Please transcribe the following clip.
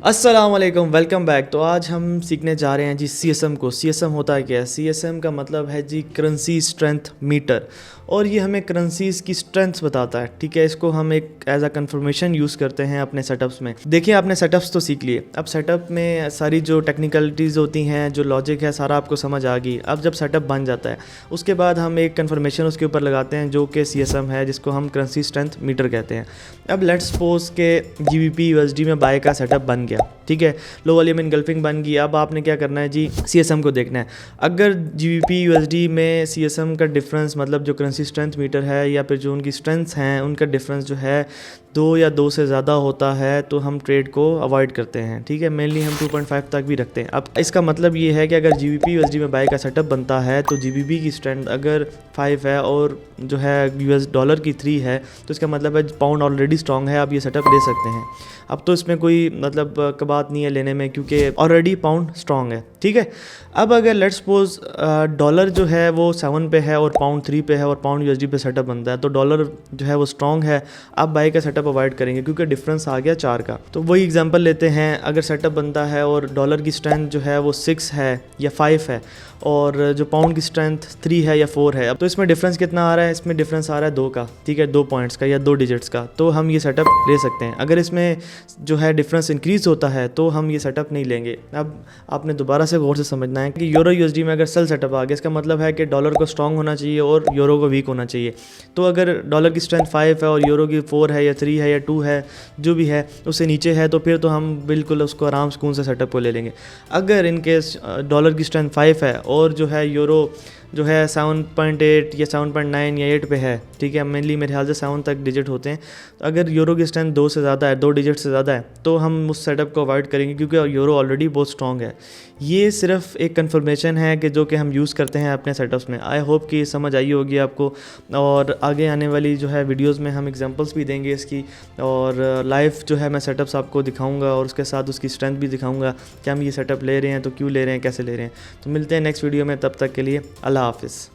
अस्सलाम वालेकुम, welcome back. तो आज हम सीखने जा रहे हैं जी CSM को। CSM होता है क्या है? CSM का मतलब है जी करेंसी स्ट्रेंथ मीटर, और ये हमें करेंसीज़ की स्ट्रेंथ बताता है। ठीक है, इसको हम एक एज अ कंफर्मेशन यूज़ करते हैं अपने सेटअप्स में। देखिए, आपने सेटअप्स तो सीख लिए, अब सेटअप में सारी जो टेक्निकलिटीज़ होती हैं, जो लॉजिक है, सारा आपको समझ आ गई। अब जब सेटअप बन जाता है उसके बाद हम एक कंफर्मेशन उसके ऊपर लगाते हैं जो कि CSM है, जिसको हम करेंसी स्ट्रेंथ मीटर कहते हैं। अब लेट्स सपोज के GBP USD में बाय का सेटअप बन गया, ठीक है, लो वॉल्यूम इनगल्फिंग बन गई। अब आपने क्या करना है जी, CSM को देखना है। अगर GBP USD में CSM का डिफरेंस, मतलब जो करेंसी स्ट्रेंथ मीटर है या फिर जो उनकी स्ट्रेंथ्स हैं, उनका डिफरेंस जो है 2 या 2 से ज़्यादा होता है तो हम ट्रेड को अवॉइड करते हैं। ठीक है, मेनली हम 2.5 तक भी रखते हैं। अब इसका मतलब ये है कि अगर GBP USD में बाय का सेटअप बनता है तो GBP की स्ट्रेंथ अगर 5 है और जो है US डॉलर की 3 है, तो इसका मतलब है पाउंड ऑलरेडी स्ट्रॉन्ग है, आप ये सेटअप ले सकते हैं। अब तो इसमें कोई मतलब का बात नहीं है लेने में, क्योंकि ऑलरेडी पाउंड स्ट्रॉन्ग है। ठीक है, अब अगर लेट्स सपोज डॉलर जो है वो 7 पे है और पाउंड 3 पे है और पाउंड USD पे सेटअप बनता है, तो डॉलर जो है वो स्ट्रॉन्ग है, आप बाय का सेटअप अवॉइड करेंगे क्योंकि डिफरेंस आ गया 4 का। तो वही एग्जांपल लेते हैं, अगर सेटअप बनता है और डॉलर की स्ट्रेंथ जो है वो 6 है या 5 है और जो पाउंड की स्ट्रेंथ 3 है या 4 है, अब तो इसमें डिफरेंस कितना आ रहा है? इसमें डिफरेंस आ रहा है 2 का। ठीक है, 2 पॉइंट्स का या 2 डिजिट्स का, तो हम ये सेटअप ले सकते हैं। अगर इसमें जो है डिफरेंस इंक्रीज़ होता है तो हम ये सेटअप नहीं लेंगे। अब आपने दोबारा से गौर से समझना है कि यूरो USD में अगर सेल सेटअप आ गया, इसका मतलब है कि डॉलर को स्ट्रॉन्ग होना चाहिए और यूरो को वीक होना चाहिए। तो अगर डॉलर की स्ट्रेंथ 5 है और यूरो की 4 है या 3 है या 2 है, जो भी है उससे नीचे है, तो फिर तो हम बिल्कुल उसको आराम सुकून से सेटअप को ले लेंगे। अगर इनकेस डॉलर की स्ट्रेंथ 5 है और जो है यूरो जो है 7.8 या 7.9 या 8 पे है, ठीक है, मेनली मेरे ख्याल से 7 तक डिजिट होते हैं। तो अगर यूरो की स्ट्रेंथ 2 से ज़्यादा है, 2 डिजिट से ज़्यादा है, तो हम उस सेटअप को अवॉइड करेंगे क्योंकि यूरो ऑलरेडी बहुत स्ट्रॉन्ग है। ये सिर्फ एक कंफर्मेशन है कि जो कि हम यूज़ करते हैं अपने सेटअप्स में। आई होप कि समझ आई होगी आपको, और आगे आने वाली जो है वीडियोज़ में हम एग्जाम्पल्स भी देंगे इसकी, और लाइव जो है मैं सेटअप्स आपको दिखाऊंगा और उसके साथ उसकी स्ट्रेंथ भी दिखाऊंगा कि हम ये सेटअप ले रहे हैं तो क्यों ले रहे हैं, कैसे ले रहे हैं। तो मिलते हैं नेक्स्ट वीडियो में, तब तक के लिए अल्लाह हाफ़िज़।